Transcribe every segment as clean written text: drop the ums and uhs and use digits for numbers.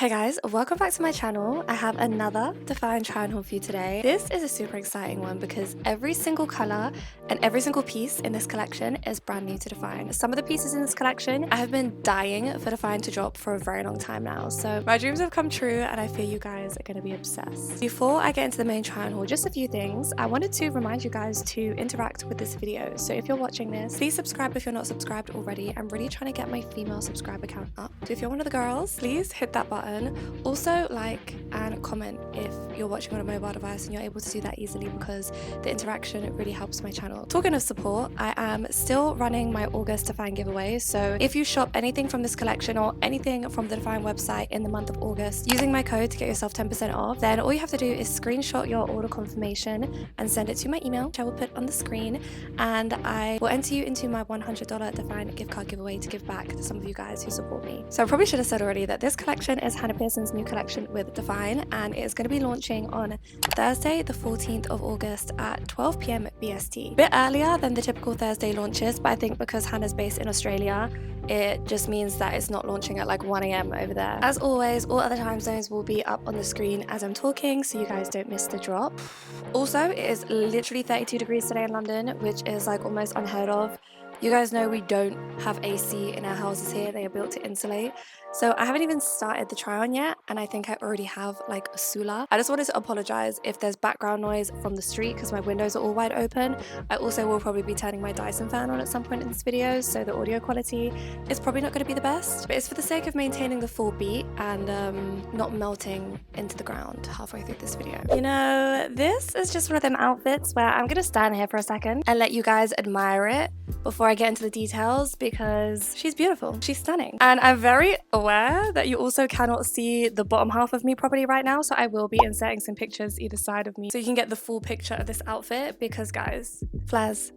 Hey guys, welcome back to my channel. I have another DFYNE try on haul for you today. This is a super exciting one because every single color and every single piece in this collection is brand new to DFYNE. Some of the pieces in this collection I have been dying for DFYNE to drop for a very long time now, so my dreams have come true and I feel you guys are going to be obsessed. Before I get into the main try on haul, just a few things. I wanted to remind you guys to interact with this video, so if you're watching this, please subscribe if you're not subscribed already. I'm really trying to get my female subscriber count up, so if you're one of the girls, please hit that button. Also, like and comment if you're watching on a mobile device and you're able to do that easily, because the interaction really helps my channel. Talking of support, I am still running my August DFYNE giveaway, so if you shop anything from this collection or anything from the DFYNE website in the month of August using my code to get yourself 10% off, then all you have to do is screenshot your order confirmation and send it to my email, which I will put on the screen, and I will enter you into my $100 DFYNE gift card giveaway to give back to some of you guys who support me. So I probably should have said already that this collection is Hannah Pearson's new collection with DFYNE, and it is going to be launching on Thursday the 14th of August at 12 PM BST. A bit earlier than the typical Thursday launches, but I think because Hannah's based in Australia, it just means that it's not launching at like 1 AM over there. As always, all other time zones will be up on the screen as I'm talking, so you guys don't miss the drop. Also, it is literally 32 degrees today in London, which is like almost unheard of. You guys know we don't have AC in our houses here, they are built to insulate. So I haven't even started the try on yet, and I think I already have like a Sula. I just wanted to apologize if there's background noise from the street because my windows are all wide open. I also will probably be turning my Dyson fan on at some point in this video, so the audio quality is probably not going to be the best, but it's for the sake of maintaining the full beat and not melting into the ground halfway through this video. You know, this is just one of them outfits where I'm gonna stand here for a second and let you guys admire it before I get into the details, because she's beautiful, she's stunning, and I'm very aware that you also cannot see the bottom half of me properly right now, so I will be inserting some pictures either side of me so you can get the full picture of this outfit, because guys, flares.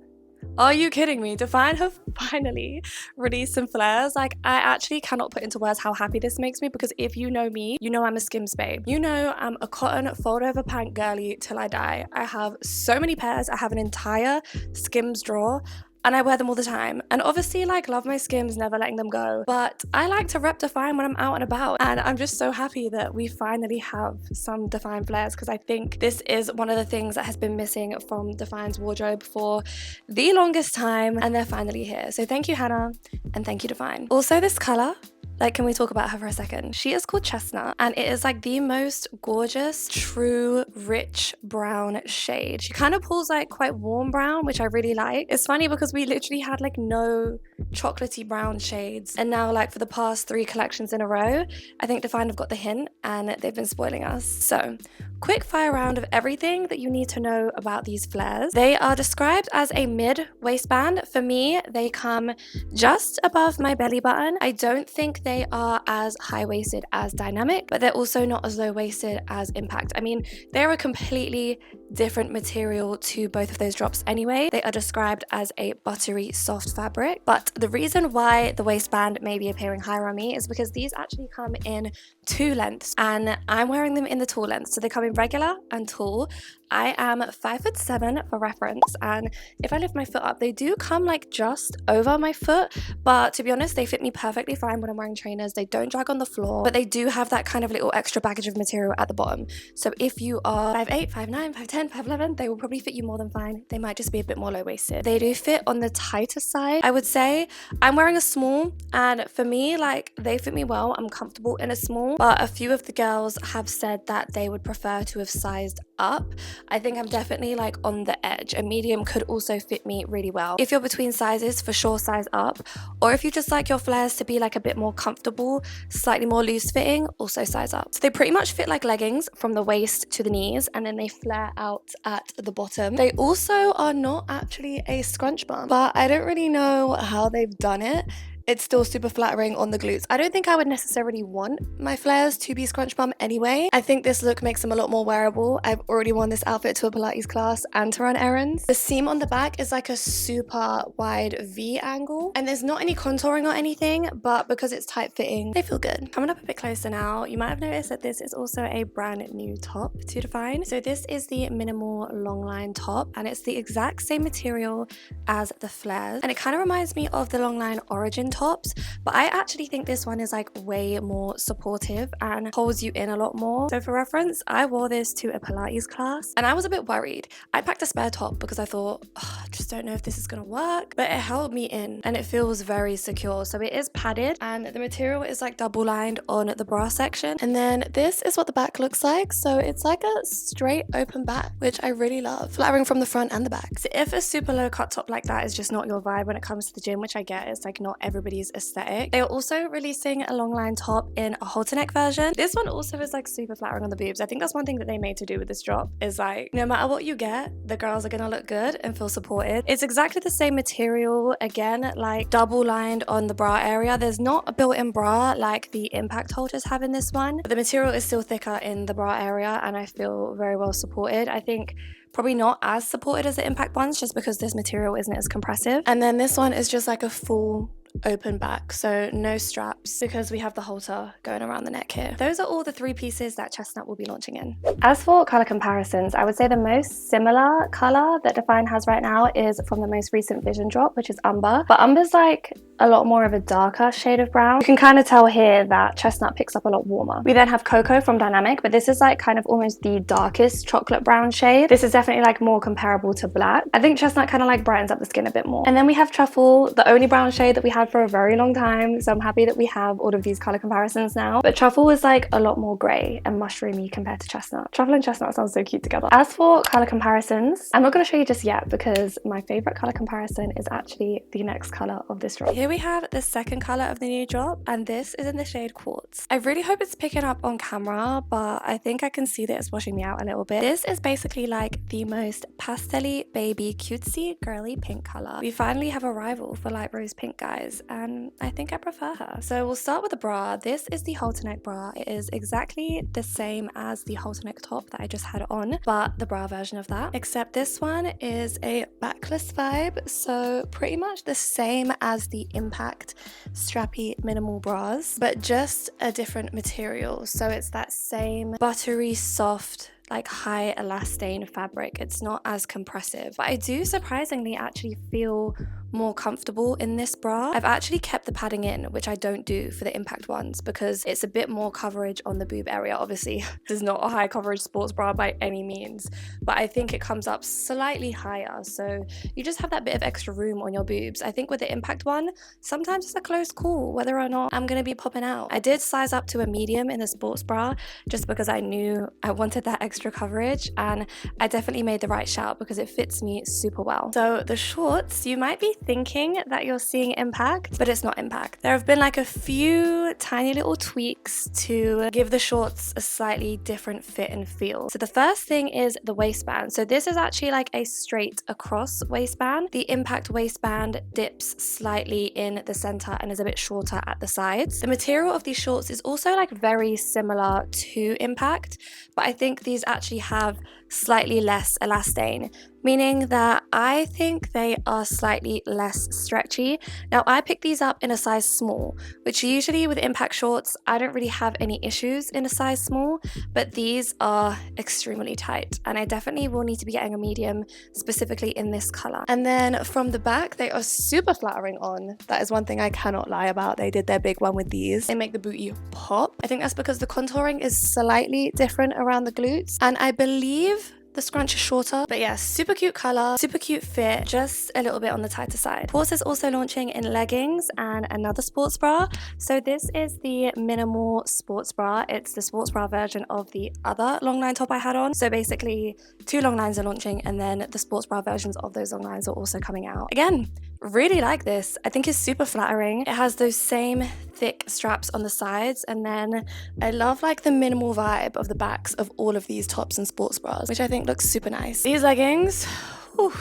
Are you kidding me? DFYNE have finally released some flares. Like, I actually cannot put into words how happy this makes me, because if you know me, you know I'm a Skims babe. You know I'm a cotton fold over pant girly till I die. I have so many pairs. I have an entire Skims drawer, and I wear them all the time. And obviously, like, love my Skims, never letting them go. But I like to rep DFYNE when I'm out and about. And I'm just so happy that we finally have some DFYNE flares, because I think this is one of the things that has been missing from DFYNE's wardrobe for the longest time. And they're finally here. So thank you, Hannah, and thank you, DFYNE. Also, this color, like, can we talk about her for a second? She is called Chestnut, and it is like the most gorgeous, true, rich brown shade. She kind of pulls like quite warm brown, which I really like. It's funny because we literally had like no chocolatey brown shades, and now like for the past 3 collections in a row, I think DFYNE have got the hint and they've been spoiling us. So quick fire round of everything that you need to know about these flares. They are described as a mid waistband. For me, they come just above my belly button. I don't think they are as high-waisted as Dynamic, but they're also not as low-waisted as Impact. I mean, they're a completely different material to both of those drops anyway. They are described as a buttery soft fabric, but the reason why the waistband may be appearing higher on me is because these actually come in 2 lengths, and I'm wearing them in the tall length, so they come in regular and tall. I am 5'7" for reference, and if I lift my foot up, they do come like just over my foot, but to be honest, they fit me perfectly fine when I'm wearing trainers. They don't drag on the floor, but they do have that kind of little extra baggage of material at the bottom. So if you are 5'8", 5'9", 5'10", 5'11", they will probably fit you more than fine. They might just be a bit more low-waisted. They do fit on the tighter side, I would say. I'm wearing a small, and for me, like, they fit me well. I'm comfortable in a small, but a few of the girls have said that they would prefer to have sized up. I think I'm definitely like on the edge. A medium could also fit me really well. If you're between sizes, for sure size up, or if you just like your flares to be like a bit more comfortable, slightly more loose fitting, also size up. So they pretty much fit like leggings from the waist to the knees, and then they flare out at the bottom. They also are not actually a scrunch bum, but I don't really know how they've done it. It's still super flattering on the glutes. I don't think I would necessarily want my flares to be scrunch bum anyway. I think this look makes them a lot more wearable. I've already worn this outfit to a Pilates class and to run errands. The seam on the back is like a super wide V angle, and there's not any contouring or anything, but because it's tight fitting, they feel good. Coming up a bit closer now, you might have noticed that this is also a brand new top to DFYNE. So this is the minimal long line top, and it's the exact same material as the flares, and it kind of reminds me of the long line origin tops, but I actually think this one is like way more supportive and holds you in a lot more. So for reference, I wore this to a Pilates class and I was a bit worried. I packed a spare top because I thought, oh, I just don't know if this is gonna work, but it held me in and it feels very secure. So it is padded and the material is like double lined on the bra section. And then this is what the back looks like. So it's like a straight open back, which I really love, flattering from the front and the back. So if a super low cut top like that is just not your vibe when it comes to the gym, which I get, it's like not everybody's aesthetic, they are also releasing a long line top in a halter neck version. This one also is like super flattering on the boobs. I think that's one thing that they made to do with this drop, is like no matter what you get, the girls are gonna look good and feel supported. It's exactly the same material, again, like double lined on the bra area. There's not a built-in bra like the impact holders have in this one, but the material is still thicker in the bra area and I feel very well supported. I think probably not as supported as the impact ones just because this material isn't as compressive. And then this one is just like a full open back, so no straps because we have the halter going around the neck here. Those are all the three pieces that Chestnut will be launching in. As for color comparisons, I would say the most similar color that DFYNE has right now is from the most recent Vision drop, which is Umber. But Umber's like a lot more of a darker shade of brown. You can kind of tell here that Chestnut picks up a lot warmer. We then have Cocoa from Dynamic, but this is like kind of almost the darkest chocolate brown shade. This is definitely like more comparable to black. I think Chestnut kind of like brightens up the skin a bit more. And then we have Truffle, the only brown shade that we had for a very long time, so I'm happy that we have all of these color comparisons now. But Truffle is like a lot more grey and mushroomy compared to Chestnut. Truffle and Chestnut sound so cute together. As for color comparisons, I'm not going to show you just yet because my favorite color comparison is actually the next color of this drop. Here we have the second color of the new drop, and this is in the shade Quartz. I really hope it's picking up on camera, but I think I can see that it's washing me out a little bit. This is basically like the most pastel-y, baby, cutesy, girly pink color. We finally have a rival for light rose pink, guys, and I think I prefer her. So we'll start with the bra. This is the halter neck bra. It is exactly the same as the halter neck top that I just had on, but the bra version of that, except this one is a backless vibe, so pretty much the same as the impact strappy minimal bras, but just a different material. So it's that same buttery soft, like high elastane fabric. It's not as compressive, but I do surprisingly actually feel more comfortable in this bra. I've actually kept the padding in, which I don't do for the impact ones because it's a bit more coverage on the boob area. Obviously, this is not a high coverage sports bra by any means, but I think it comes up slightly higher, so you just have that bit of extra room on your boobs. I think with the impact one, sometimes it's a close call whether or not I'm gonna be popping out. I did size up to a medium in the sports bra just because I knew I wanted that extra coverage, and I definitely made the right shout because it fits me super well. So the shorts, you might be thinking that you're seeing impact, but it's not impact. There have been like a few tiny little tweaks to give the shorts a slightly different fit and feel. So the first thing is the waistband. So this is actually like a straight across waistband. The impact waistband dips slightly in the center and is a bit shorter at the sides. The material of these shorts is also like very similar to impact, but I think these actually have slightly less elastane, meaning that I think they are slightly less stretchy. Now I picked these up in a size small, which usually with impact shorts I don't really have any issues in a size small, but these are extremely tight and I definitely will need to be getting a medium, specifically in this color. And then from the back, they are super flattering on. That is one thing I cannot lie about. They did their big one with these. They make the booty pop. I think that's because the contouring is slightly different around the glutes, and I believe the scrunch is shorter, but yeah, super cute color, super cute fit, just a little bit on the tighter side. Quartz is also launching in leggings and another sports bra. So this is the minimal sports bra. It's the sports bra version of the other long line top I had on. So basically 2 long lines are launching and then the sports bra versions of those long lines are also coming out. Again, really like this. I think it's super flattering. It has those same thick straps on the sides, and then I love like the minimal vibe of the backs of all of these tops and sports bras, which I think looks super nice. These leggings, whew,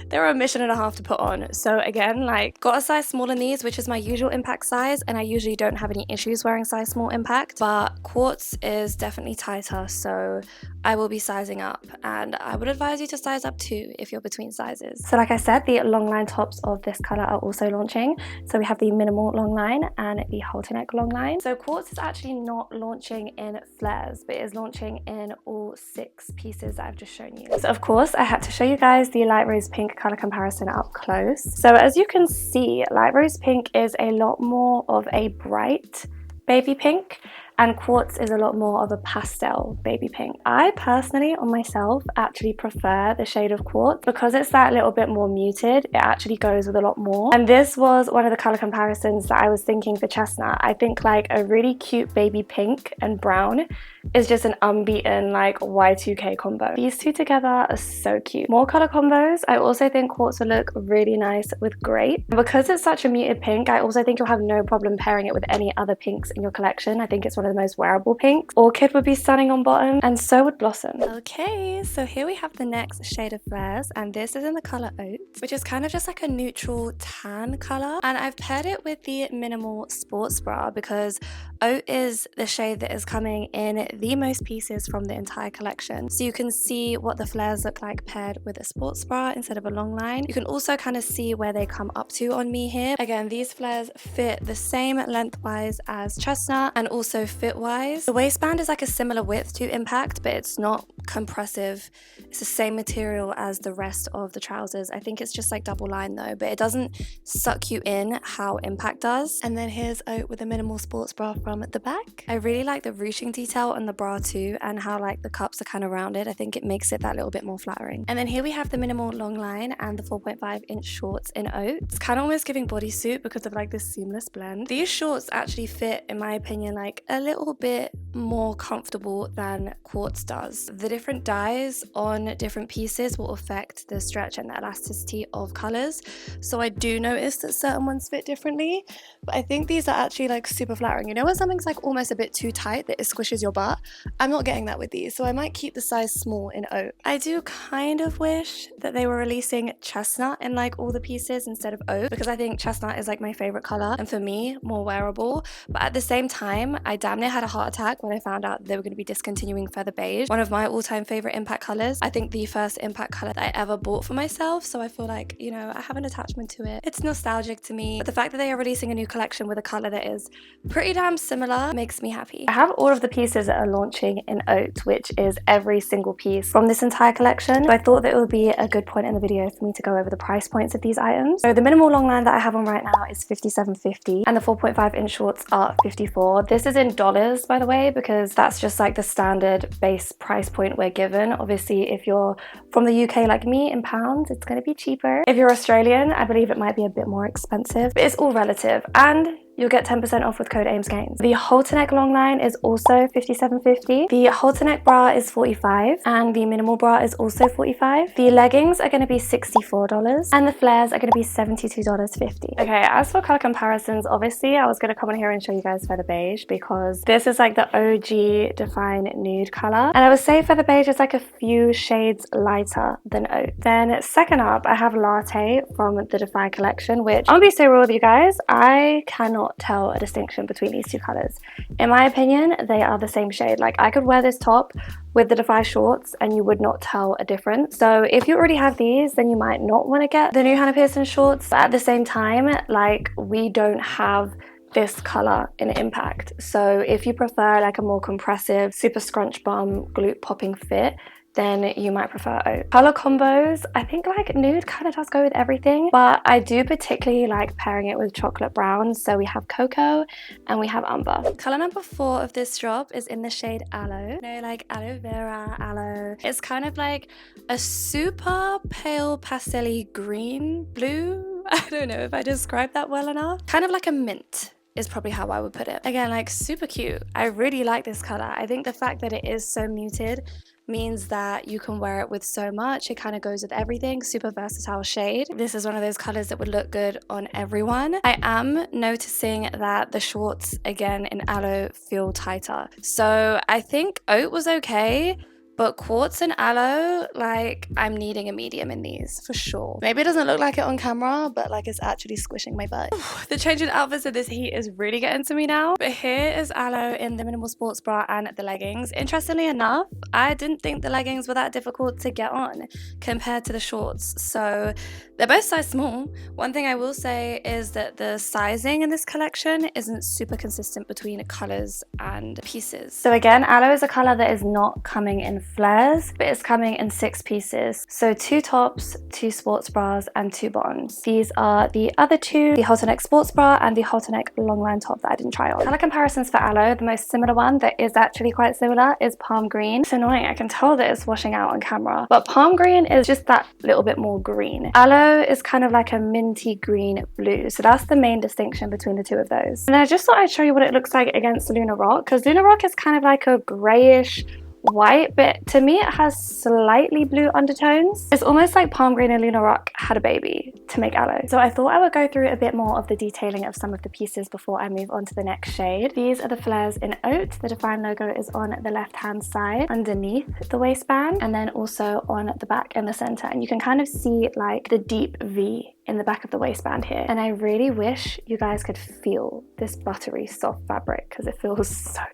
they're a mission and a half to put on. So again, like got a size small in these, which is my usual impact size, and I usually don't have any issues wearing size small impact, but Quartz is definitely tighter, so I will be sizing up, and I would advise you to size up too if you're between sizes. So like I said, the long line tops of this color are also launching. So we have the minimal long line and the halter neck long line. So Quartz is actually not launching in flares, but it is launching in all 6 pieces that I've just shown you. So of course I had to show you guys the light rose rose pink color comparison up close. So as you can see, light rose pink is a lot more of a bright baby pink, and quartz is a lot more of a pastel baby pink. I personally, on myself, actually prefer the shade of quartz because it's that little bit more muted. It actually goes with a lot more. And this was one of the color comparisons that I was thinking for chestnut. I think like a really cute baby pink and brown is just an unbeaten like Y2K combo. These two together are so cute. More color combos. I also think quartz will look really nice with grape. And because it's such a muted pink, I also think you'll have no problem pairing it with any other pinks in your collection. I think it's one of the most wearable pinks. Orchid would be stunning on bottom, and so would blossom. Okay, so here we have the next shade of flares, and this is in the color oat, which is kind of just like a neutral tan color. And I've paired it with the minimal sports bra because oat is the shade that is coming in the most pieces from the entire collection. So you can see what the flares look like paired with a sports bra instead of a long line. You can also kind of see where they come up to on me here. Again, these flares fit the same lengthwise as chestnut and also fit wise. The waistband is like a similar width to Impact, but it's not compressive. It's the same material as the rest of the trousers. I think it's just like double line though, but it doesn't suck you in how Impact does. And then here's oat with a minimal sports bra from the back. I really like the ruching detail on the bra too, and how like the cups are kind of rounded. I think it makes it that little bit more flattering. And then here we have the minimal long line and the 4.5-inch shorts in oat. It's kind of almost giving bodysuit because of like this seamless blend. These shorts actually fit, in my opinion, like a little bit more comfortable than quartz does. The different dyes on different pieces will affect the stretch and the elasticity of colors. So I do notice that certain ones fit differently, but I think these are actually like super flattering. You know when something's like almost a bit too tight that it squishes your butt? I'm not getting that with these, so I might keep the size small in oat. I do kind of wish that they were releasing chestnut in like all the pieces instead of oat, because I think chestnut is like my favorite color and for me more wearable. But at the same time, I damn near had a heart attack when I found out they were going to be discontinuing feather beige, one of my all-time favorite Impact colors. I think the first Impact color that I ever bought for myself, so I feel like, you know, I have an attachment to it. It's nostalgic to me, but the fact that they are releasing a new collection with a color that is pretty damn similar makes me happy. I have all of the pieces that are launching in oat, which is every single piece from this entire collection. So I thought that it would be a good point in the video for me to go over the price points of these items. So the minimal long line that I have on right now is $57.50 and the 4.5-inch shorts are $54. This is in dollars, by the way, because that's just like the standard base price point we're given. Obviously, if you're from the UK like me, in pounds, it's going to be cheaper. If you're Australian, I believe it might be a bit more expensive, but it's all relative. And you'll get 10% off with code AIMSGAINS. The halter neck long line is also $57.50. The halter neck bra is $45 and the minimal bra is also $45. The leggings are going to be $64 and the flares are going to be $72.50. Okay, as for color comparisons, obviously I was going to come on here and show you guys feather beige because this is like the OG DFYNE nude color, and I would say feather beige is like a few shades lighter than oat. Then second up, I have latte from the DFYNE collection, which I'm gonna be so real with you guys, I cannot tell a distinction between these two colors. In my opinion, they are the same shade. Like I could wear this top with the DFYNE shorts and you would not tell a difference. So if you already have these, then you might not want to get the new Hannah Pearson shorts. But at the same time, like we don't have this color in Impact. So if you prefer like a more compressive, super scrunch bum, glute popping fit, then you might prefer oat. Color combos, I think like nude kind of does go with everything, but I do particularly like pairing it with chocolate brown. So we have cocoa and we have umber. Color number 4 of this drop is in the shade aloe. You know, like aloe vera, aloe. It's kind of like a super pale pastel-y green, blue. I don't know if I described that well enough. Kind of like a mint is probably how I would put it. Again, like super cute. I really like this color. I think the fact that it is so muted means that you can wear it with so much. It kind of goes with everything. Super versatile shade. This is one of those colors that would look good on everyone. I am noticing that the shorts again in aloe feel tighter. So I think oat was okay, but quartz and aloe, like I'm needing a medium in these for sure. Maybe it doesn't look like it on camera, but like it's actually squishing my butt. The change in outfits of this heat is really getting to me now. But here is aloe in the minimal sports bra and the leggings. Interestingly enough, I didn't think the leggings were that difficult to get on compared to the shorts. So they're both size small. One thing I will say is that the sizing in this collection isn't super consistent between colors and pieces. So again, aloe is a color that is not coming in flares, but it's coming in 6 pieces. So 2 tops, 2 sports bras, and 2 bottoms. These are the other 2, the halter neck sports bra and the halter neck longline top that I didn't try on. Color comparisons for aloe, the most similar one that is actually quite similar is palm green. It's annoying, I can tell that it's washing out on camera, but palm green is just that little bit more green. Aloe is kind of like a minty green blue, so that's the main distinction between the 2 of those. And I just thought I'd show you what it looks like against Luna Rock, because Luna Rock is kind of like a grayish white, but to me it has slightly blue undertones. It's almost like palm green and Luna Rock had a baby to make aloe. So I thought I would go through a bit more of the detailing of some of the pieces before I move on to the next shade. These are the flares in oat. The DFYNE logo is on the left hand side underneath the waistband, and then also on the back and the center, and you can kind of see like the deep V in the back of the waistband here. And I really wish you guys could feel this buttery soft fabric because it feels so nice.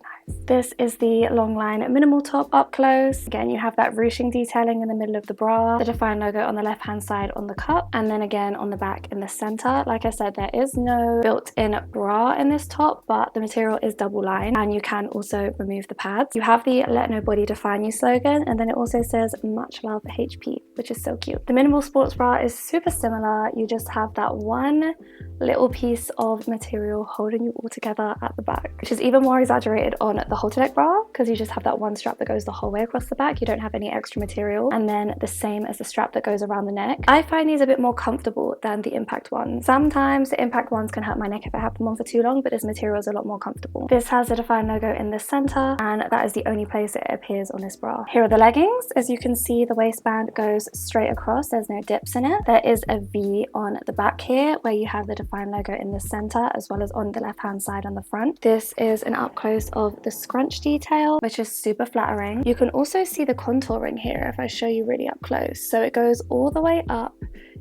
This is the long line minimal top up close. Again, you have that ruching detailing in the middle of the bra, the DFYNE logo on the left hand side on the cup, and then again on the back in the center. Like I said, there is no built-in bra in this top, but the material is double lined, and you can also remove the pads. You have the let nobody define you slogan, and then it also says much love HP, which is so cute. The minimal sports bra is super similar. You just have that one little piece of material holding you all together at the back, which is even more exaggerated on the halter neck bra because you just have that one strap that goes the whole way across the back. You don't have any extra material, and then the same as the strap that goes around the neck. I find these a bit more comfortable than the impact ones. Sometimes the impact ones can hurt my neck if I have them on for too long, but this material is a lot more comfortable. This has the DFYNE logo in the center, and that is the only place it appears on this bra. Here are the leggings. As you can see, the waistband goes straight across. There's no dips in it. There is a V on the back here where you have the DFYNE logo in the center as well as on the left hand side on the front. This is an up close of the scrunch detail, which is super flattering. You can also see the contouring here if I show you really up close. So it goes all the way up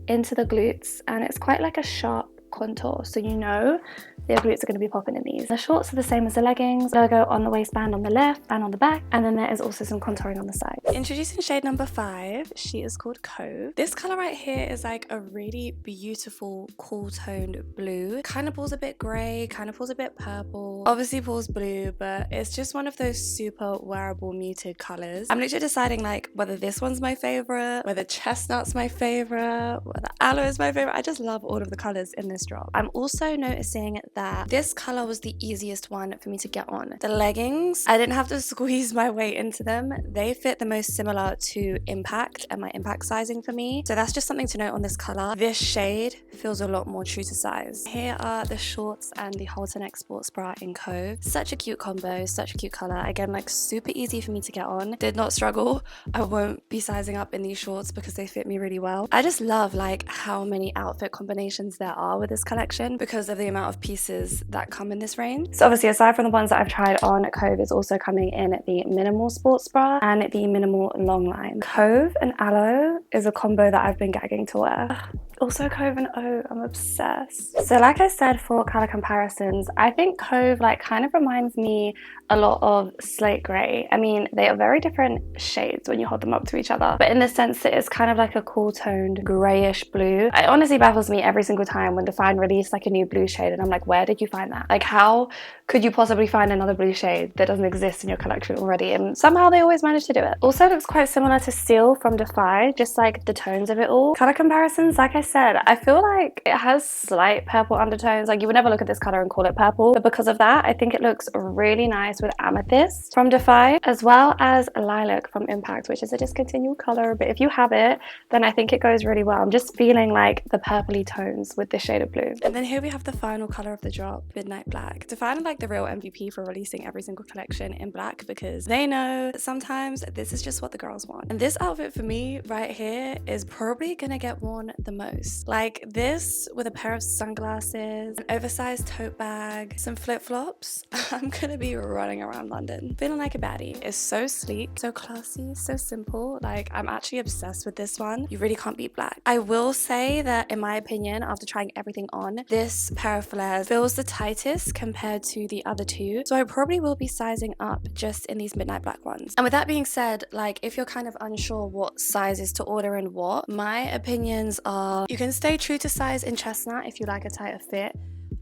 into the glutes, and it's quite like a sharp contour, so you know the glutes are going to be popping in these. The shorts are the same as the leggings, logo on the waistband on the left and on the back, and then there is also some contouring on the side. Introducing shade number 5, she is called Cove. This color right here is like a really beautiful cool toned blue. Kind of pulls a bit gray, kind of pulls a bit purple, obviously pulls blue, but it's just one of those super wearable muted colors. I'm literally deciding like whether this one's my favorite, whether chestnut's my favorite, whether aloe is my favorite. I just love all of the colors in this drop. I'm also noticing that this color was the easiest one for me to get on. The leggings, I didn't have to squeeze my way into them. They fit the most similar to impact and my impact sizing for me, so that's just something to note on this color. This shade feels a lot more true to size. Here are the shorts and the halter neck sports bra in Cove. Such a cute combo, such a cute color. Again, like super easy for me to get on. Did not struggle. I won't be sizing up in these shorts because they fit me really well. I just love like how many outfit combinations there are with this collection because of the amount of pieces that come in this range. So obviously, aside from the ones that I've tried on, Cove is also coming in the minimal sports bra and the minimal long line. Cove and aloe is a combo that I've been gagging to wear. Also Cove and O, I'm obsessed. So like I said, for color comparisons, I think Cove like kind of reminds me a lot of slate gray. I mean, they are very different shades when you hold them up to each other, but in the sense that it's kind of like a cool toned grayish blue. It honestly baffles me every single time when DFYNE release like a new blue shade and I'm like, where did you find that? Like, how could you possibly find another blue shade that doesn't exist in your collection already? And somehow they always manage to do it. Also looks quite similar to Seal from DFYNE, just like the tones of it all. Color comparisons, like I said, I feel like it has slight purple undertones. Like you would never look at this color and call it purple, but because of that, I think it looks really nice with amethyst from DFYNE, as well as lilac from Impact, which is a discontinued color, but if you have it, then I think it goes really well. I'm just feeling like the purpley tones with this shade of blue. And then here we have the final color of the drop, Midnight Black. DFYNE are like the real MVP for releasing every single collection in black because they know that sometimes this is just what the girls want. And this outfit for me right here is probably gonna get worn the most. Like this with a pair of sunglasses, an oversized tote bag, some flip-flops, I'm gonna be running around London feeling like a baddie. It's so sleek, so classy, so simple. Like I'm actually obsessed with this one. You really can't beat black. I will say that in my opinion, after trying everything on, this pair of flares feels the tightest compared to the other two, so I probably will be sizing up just in these midnight black ones. And with that being said, like if you're kind of unsure what sizes to order and what, my opinions are you can stay true to size in chestnut if you like a tighter fit,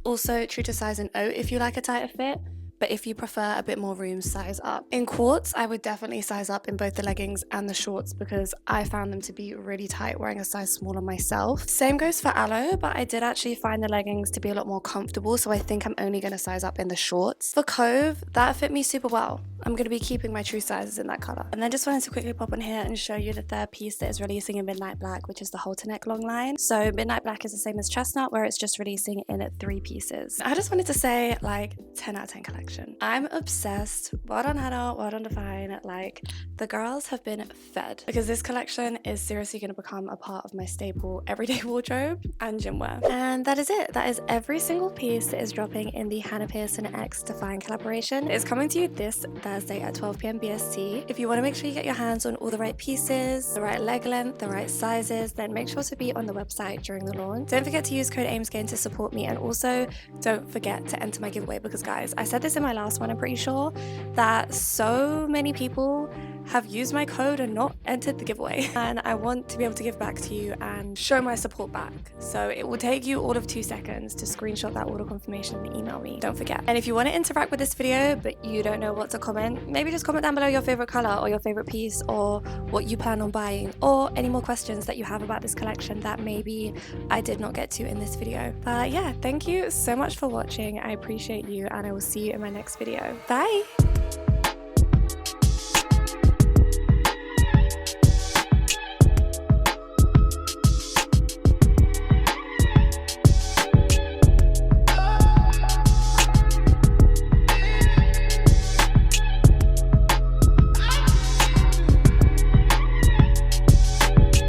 also true to size in oat if you like a tighter fit, but if you prefer a bit more room, size up. In quartz, I would definitely size up in both the leggings and the shorts because I found them to be really tight wearing a size smaller myself. Same goes for aloe, but I did actually find the leggings to be a lot more comfortable, so I think I'm only going to size up in the shorts. For cove, that fit me super well. I'm going to be keeping my true sizes in that color. And then just wanted to quickly pop on here and show you the third piece that is releasing in midnight black, which is the halter neck long line. So midnight black is the same as chestnut, where it's just releasing in 3 pieces. I just wanted to say, like, 10 out of 10 collection. I'm obsessed. Well done Hannah, well done DFYNE. Like, the girls have been fed because this collection is seriously going to become a part of my staple everyday wardrobe and gym wear. And that is it. That is every single piece that is dropping in the Hannah Pearson x DFYNE collaboration. It's coming to you this Thursday at 12 p.m. BST. If you want to make sure you get your hands on all the right pieces, the right leg length, the right sizes, then make sure to be on the website during the launch. Don't forget to use code AIMSGAINS to support me, and also don't forget to enter my giveaway because, guys, I said this in my last one, I'm pretty sure, that so many people have used my code and not entered the giveaway, and I want to be able to give back to you and show my support back. So it will take you all of 2 seconds to screenshot that order confirmation and email me. Don't forget. And if you want to interact with this video but you don't know what to comment, maybe just comment down below your favorite color or your favorite piece or what you plan on buying, or any more questions that you have about this collection that maybe I did not get to in this video. But yeah, thank you so much for watching. I appreciate you, and I will see you in my next video. Bye.